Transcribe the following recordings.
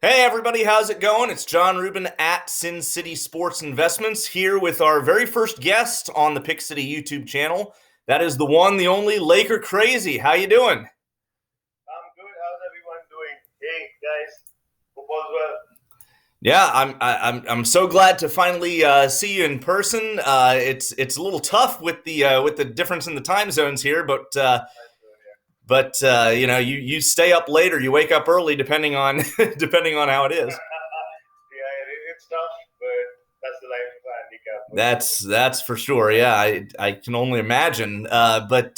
Hey everybody, how's it going? It's John Rubin at Sin City Sports Investments here with our very first guest on the Pick City YouTube channel. That is the one, the only Laker Crazy. How you doing? I'm good. How's everyone doing? Hey guys, hope all's well. Yeah, I'm so glad to finally see you in person. It's a little tough with the difference in the time zones here, but I'm good. Yeah, you stay up later, you wake up early, depending on depending on how it is. yeah, it's tough, but that's the life of a handicapper. That's for sure. Yeah, I can only imagine. But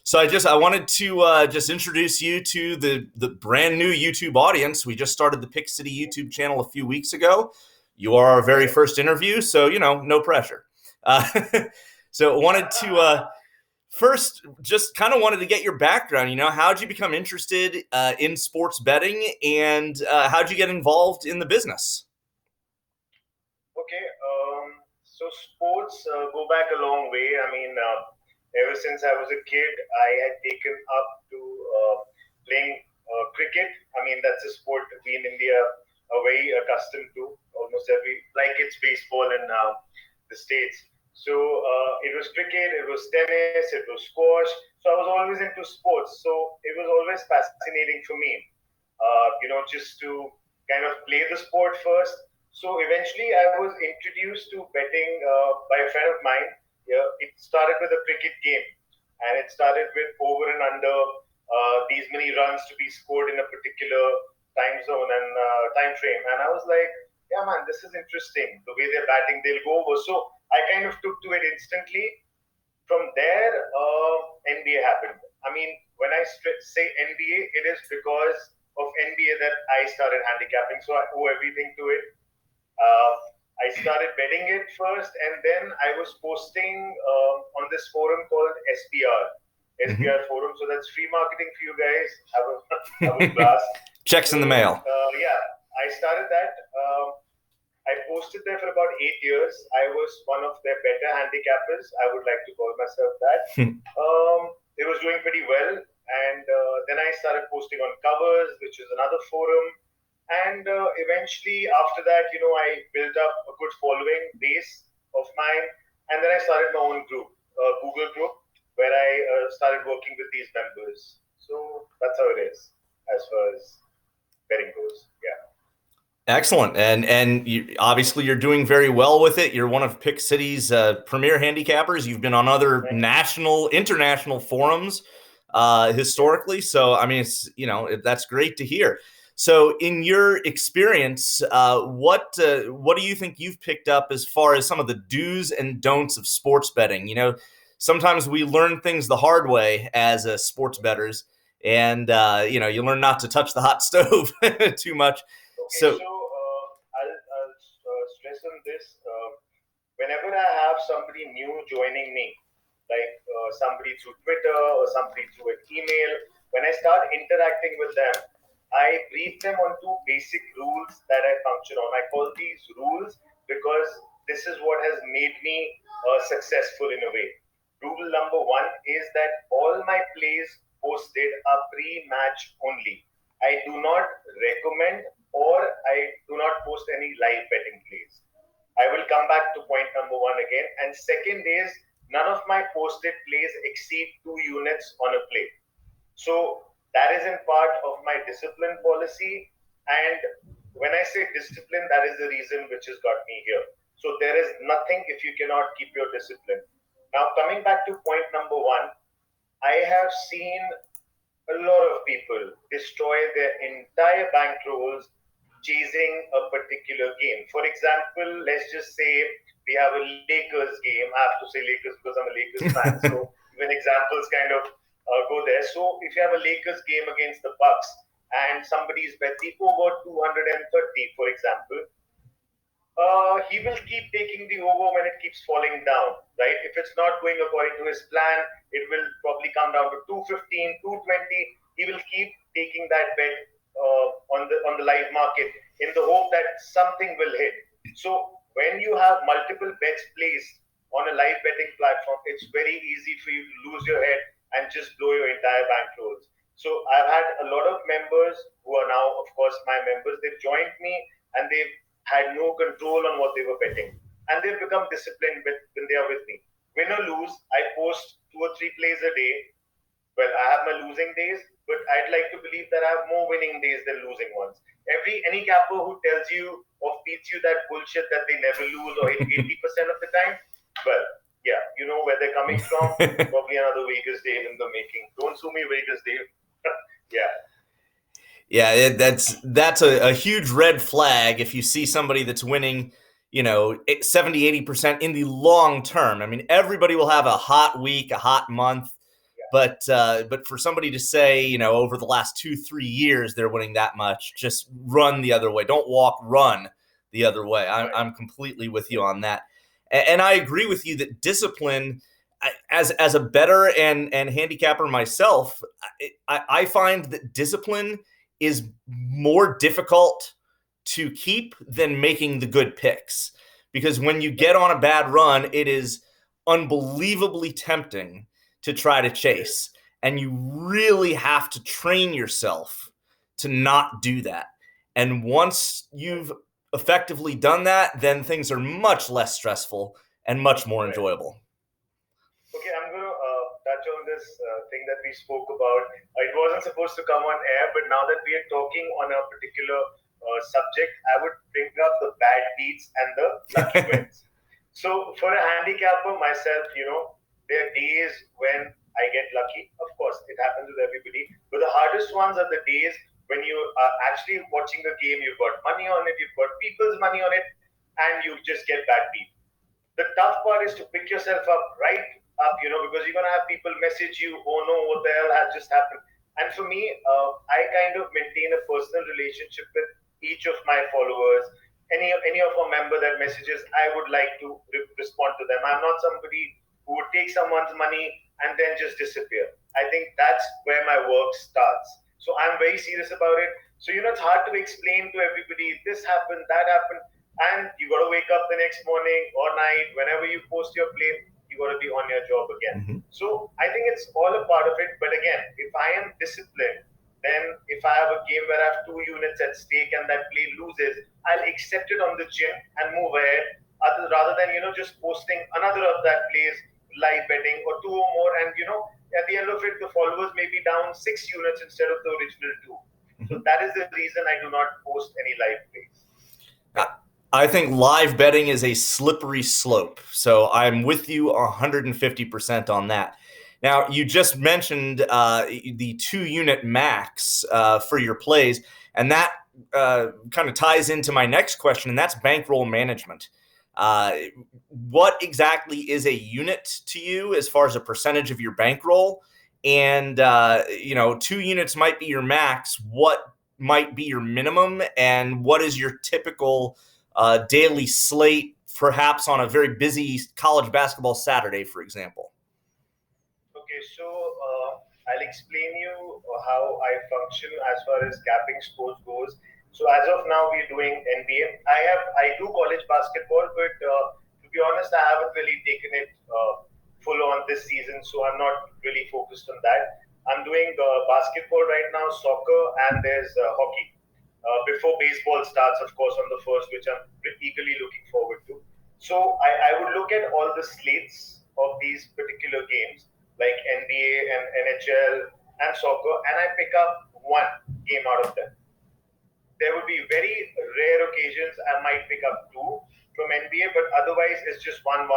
so I wanted to just introduce you to the brand new YouTube audience. We just started the Pick City YouTube channel a few weeks ago. You are our very Okay. first interview, so no pressure. Uh, so wanted to first just kind of wanted to get your background. How'd you become interested in sports betting, and how'd you get involved in the business? Okay. So sports go back a long way. I mean, ever since I was a kid, I had taken up to playing cricket. I mean, that's a sport we in India are very accustomed to. Almost every, like it's baseball in the states. So it was cricket, it was tennis, it was squash. So I was always into sports. So it was always fascinating for me. Just to kind of play the sport first. So eventually, I was introduced to betting by a friend of mine. Yeah, it started with a cricket game, and it started with over and under these many runs to be scored in a particular time zone and time frame. And I was like, yeah, man, this is interesting. The way they're batting, they'll go over. So I kind of took to it instantly. From there, NBA happened. I mean, when I say NBA, it is because of NBA that I started handicapping. So I owe everything to it. Uh, I started betting it first, and then I was posting on this forum called SPR, Mhm. SPR forum. So that's free marketing for you guys. Have a blast. Checks So in the mail. yeah, I started that. I posted there for about 8 years. I was one of their better handicappers. I would like to call myself that. It was doing pretty well, and then I started posting on covers, which is another forum. And eventually, after that, I built up a good following base of mine, and then I started my own group, Google group, where I started working with these members. So that's how it is as far as betting goes. Yeah. Excellent, and obviously you're doing very well with it. You're one of Pick City's premier handicappers. You've been on other Thank you. national, international forums Yeah. historically. So I mean, that's great to hear. So, in your experience, what do you think you've picked up as far as some of the do's and don'ts of sports betting? Sometimes we learn things the hard way as sports bettors, and you learn not to touch the hot stove too much. Okay, So, so I'll stress on this. Whenever I have somebody new joining me, like somebody through Twitter or somebody through an email, when I start interacting with them, I brief them on two basic rules that I function on. I call these rules because this is what has made me successful in a way. Rule number one is that all my plays posted are pre-match only. I do not recommend or I do not post any live betting plays. I will come back to point number one again. And second is none of my posted plays exceed 2 units on a play. So that is in part of my discipline policy. And when I say discipline, that is the reason which has got me here. So there is nothing if you cannot keep your discipline. Now, coming back to point number one, I have seen a lot of people destroy their entire bankrolls chasing a particular game. For example, let's just say we have a Lakers game. I have to say Lakers because I'm a Lakers fan. So even examples kind of go there. So if you have a Lakers game against the Bucks and somebody's bet the over 230, for example, he will keep taking the over when it keeps falling down, right? If it's not going according to his plan, it will probably come down to 215, 220. He will keep taking that bet on the live market in the hope that something will hit. So when you have multiple bets placed on a live betting platform, it's very easy for you to lose your head and just blow your entire bankrolls. So I've had a lot of members who are now, of course, my members. They've joined me and they've had no control on what they were betting, and they've become disciplined when they are with me. Win or lose, I post 2 or 3 plays a day. Well, I have my losing days, but I'd like to believe that I have more winning days than losing ones. Any capper who tells you or feeds you that bullshit that they never lose or hit 80% of the time, well, yeah, you know where they're coming from. Probably another Vegas Dave in the making. Don't sue me, Vegas Dave. Yeah. Yeah, that's a huge red flag if you see somebody that's winning, 70, 80% in the long term. I mean, everybody will have a hot week, a hot month, but for somebody to say, over the last 2-3 years they're winning that much, just run the other way. Don't walk, run the other way. I'm completely with you on that, and I agree with you that discipline. As a bettor and handicapper myself, I find that discipline is more difficult to keep than making the good picks, because when you get on a bad run, it is unbelievably tempting to try to chase, and you really have to train yourself to not do that. And once you've effectively done that, then things are much less stressful and much more enjoyable. Okay, I'm going to touch on this thing that we spoke about. It wasn't supposed to come on air, but now that we are talking on a particular subject, I would bring up the bad beats and the lucky wins. So, for a handicapper, myself, there are days when I get lucky. Of course, it happens with everybody. But the hardest ones are the days when you are actually watching a game, you've got money on it, you've got people's money on it, and you just get bad beat. The tough part is to pick yourself up right up, because you're going to have people message you, oh no, what the hell has just happened? And for me, I kind of maintain a personal relationship with each of my followers. Any of our member that messages, I would like to respond to them. I'm not somebody who would take someone's money and then just disappear. I think that's where my work starts. So I'm very serious about it. So, it's hard to explain to everybody this happened, that happened, and you got to wake up the next morning or night whenever you post your play. You got to be on your job again. Mm-hmm. So I think it's all a part of it. But again, if I am disciplined, then if I have a game where I have 2 units at stake and that play loses, I'll accept it on the chin and move ahead, rather than just posting another of that plays live betting or 2 or more, and at the end of it the followers may be down 6 units instead of the original 2. Mm-hmm. So that is the reason I do not post any live plays. I think live betting is a slippery slope. So I'm with you 150% on that. Now, you just mentioned the 2-unit max for your plays, and that kind of ties into my next question, and that's bankroll management. What exactly is a unit to you as far as a percentage of your bankroll? And, 2 units might be your max. What might be your minimum? And what is your typical daily slate, perhaps on a very busy college basketball Saturday, for example? Okay, so I'll explain you how I function as far as capping scores goes. So as of now, we're doing NBA. I do college basketball, but to be honest, I haven't really taken it full on this season, so I'm not really focused on that. I'm doing basketball right now, soccer, and there's hockey. Before baseball starts, of course, on the first, which I'm eagerly looking forward to. So I would look at all the slates of these particular games, like NBA and NHL and soccer, and I pick up one game out of them. There would be very rare occasions I might pick up 2 from NBA, but otherwise it's just 1-1-1.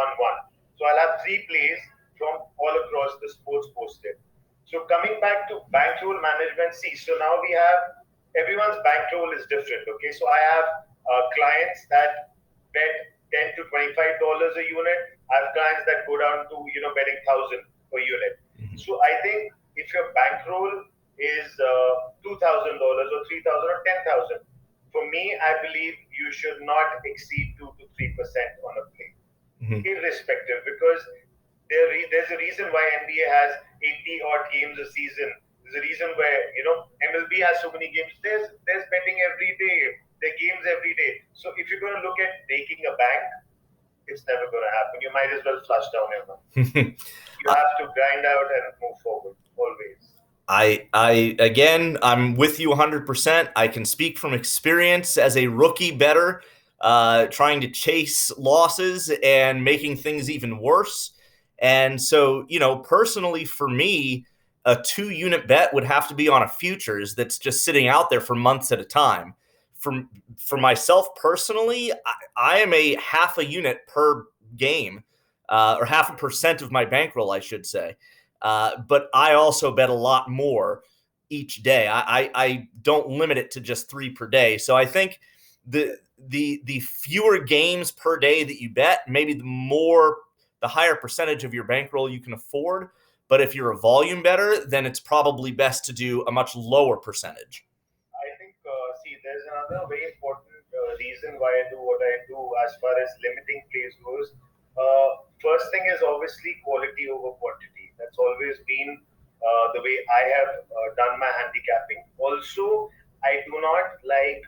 So I'll have 3 plays from all across the sports posted. So coming back to bankroll management, see, so now we have everyone's bankroll is different. Okay, so I have clients that bet $10 to $25 a unit. I have clients that go down to betting 1,000 per unit. Mm-hmm. So I think if your bankroll is $2,000 or 3,000 or 10,000, for me, I believe you should not exceed 2 to 3% on a play, mm-hmm. irrespective, because there's a reason why NBA has 80 odd games a season. There's a reason where MLB has so many games. There's betting every day. There are games every day. So if you're going to look at breaking a bank, it's never going to happen. You might as well flush down your money. You have to grind out and move forward always. Again, I'm with you 100%. I can speak from experience as a rookie bettor, trying to chase losses and making things even worse. And so, personally for me, a 2-unit bet would have to be on a futures that's just sitting out there for months at a time. For myself personally, I am a half a unit per game, or half a percent of my bankroll, I should say. But I also bet a lot more each day. I don't limit it to just 3 per day. So I think the fewer games per day that you bet, maybe the higher percentage of your bankroll you can afford. But if you're a volume bettor, then it's probably best to do a much lower percentage. I think, see, there's another very important reason why I do what I do as far as limiting plays goes. First thing is obviously quality over quantity. That's always been the way I have done my handicapping. Also, I do not like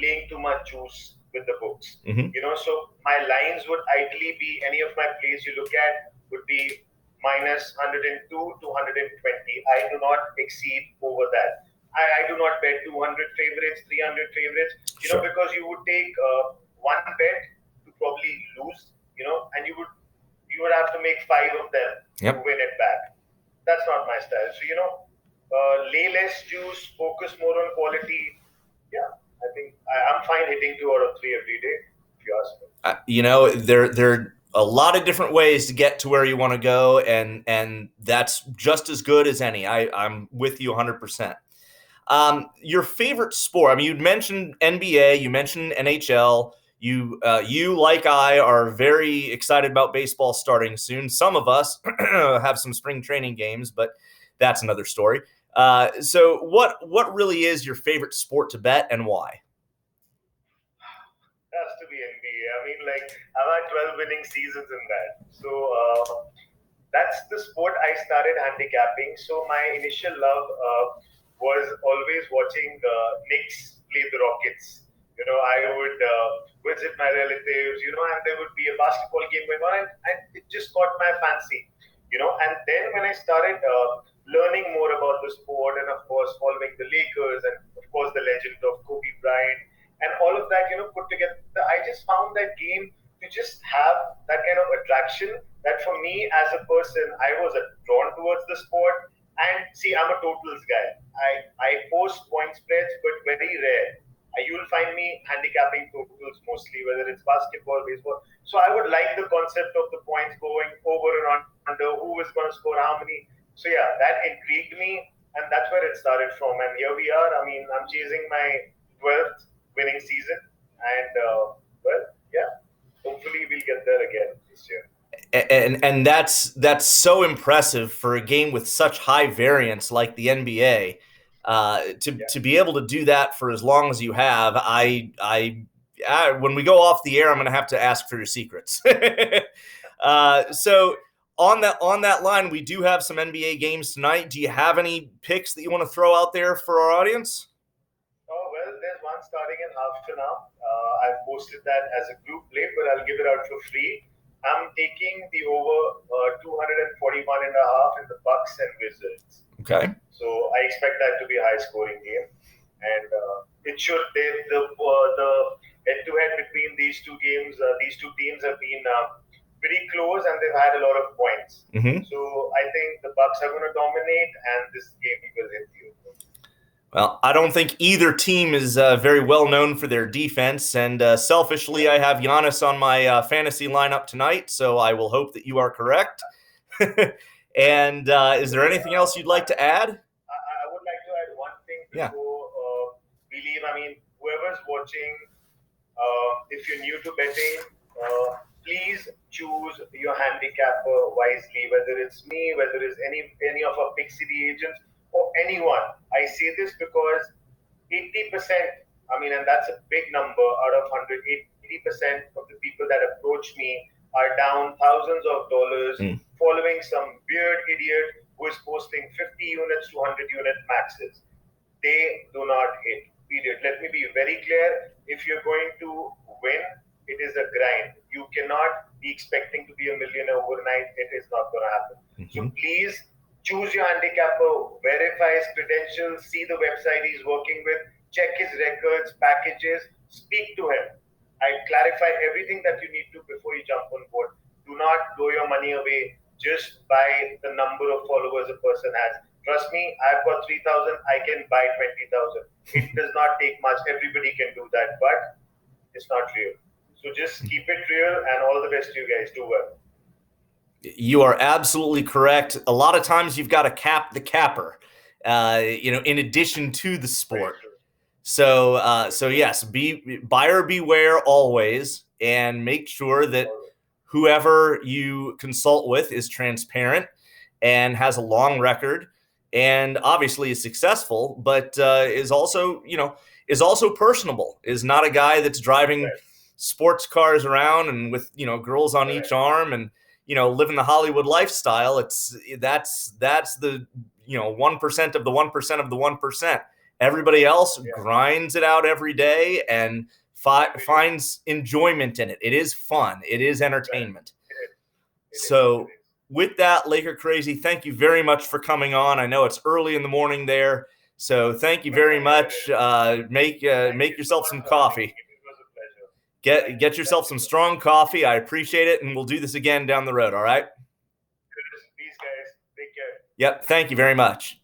laying too much juice with the books. Mm-hmm. So my lines would ideally be any of my plays you look at would be minus 102 to 120. I do not exceed over that. I do not bet 200 favorites, 300 favorites, Sure. because you would take one bet to probably lose, and you would have to make 5 of them Yep. to win it back. That's not my style. So, lay less juice, focus more on quality. Yeah, I think I'm fine hitting 2 out of 3 every day, if you ask me. There are a lot of different ways to get to where you want to go, and that's just as good as any. I'm with you 100%. Your favorite sport? I mean, you mentioned NBA, you mentioned NHL. You like I are very excited about baseball starting soon. Some of us have some spring training games, but that's another story. So what really is your favorite sport to bet and why? Has to be NBA. I mean, like, I've had 12 winning seasons in that. So that's the sport I started handicapping. So my initial love was always watching Knicks play the Rockets. I would visit my relatives, and there would be a basketball game going on, and it just caught my fancy. And then when I started learning more about the sport, and of course following the Lakers, and of course the legend of Kobe Bryant, and all of that, put together, I just found that game to just have that kind of attraction that for me as a person, I was drawn towards the sport. And see, I'm a totals guy. I post point spreads, but very rare. You'll find me handicapping totals mostly, whether it's basketball, baseball. So I would like the concept of the points going over and under, who is going to score how many. So yeah, that intrigued me, and that's where it started from. And here we are. I mean, I'm chasing my 12th winning season, and well, yeah, hopefully we'll get there again this year. And that's so impressive for a game with such high variance like the NBA. To be able to do that for as long as you have, when we go off the air, I'm going to have to ask for your secrets. So on that line, we do have some NBA games tonight. Do you have any picks that you want to throw out there for our audience? Oh, well, there's one starting in half an hour. I've posted that as a group play, but I'll give it out for free. I'm taking the over 241 and a half in the Bucks and Wizards. Okay. So I expect that to be a high-scoring game, and it should. The head-to-head between these two games, these two teams have been pretty close, and they've had a lot of points. Mm-hmm. So I think the Bucks are going to dominate, and this game will hit you. Well, I don't think either team is very well known for their defense, and selfishly, I have Giannis on my fantasy lineup tonight, so I will hope that you are correct. And is there anything else you'd like to add? I would like to add one thing before we leave. I mean, whoever's watching, if you're new to betting, please choose your handicapper wisely, whether it's me, whether it's any of our Pick City agents, or anyone. I say this because 80%, I mean, and that's a big number out of 100, 80% of the people that approach me are down thousands of dollars following some weird idiot who is posting 50 units to 100 unit maxes. They do not hit, period. Let me be very clear. If you're going to win, it is a grind. You cannot be expecting to be a millionaire overnight. It is not going to happen. So please choose your handicapper, verify his credentials, see the website he's working with, check his records, packages, speak to him. I clarify everything that you need to before you jump on board. Do not throw your money away just by the number of followers a person has. Trust me, I've got 3,000, I can buy 20,000. It does not take much. Everybody can do that, but it's not real. So just keep it real, and all the best to you guys. Do well. You are absolutely correct. A lot of times you've got to cap the capper, in addition to the sport. So yes, be buyer beware always, and make sure that whoever you consult with is transparent and has a long record, and obviously is successful, but is also personable. Is not a guy that's driving sports cars around and with girls on each arm and living the Hollywood lifestyle. That's the 1% of the 1% of the 1%. Everybody else grinds it out every day and finds enjoyment in it. It is fun. It is entertainment. So with that, Laker Crazy, thank you very much for coming on. I know it's early in the morning there, so thank you very much. Make yourself some coffee. Get yourself some strong coffee. I appreciate it, and we'll do this again down the road. All right. Peace, guys. Take care. Yep. Thank you very much.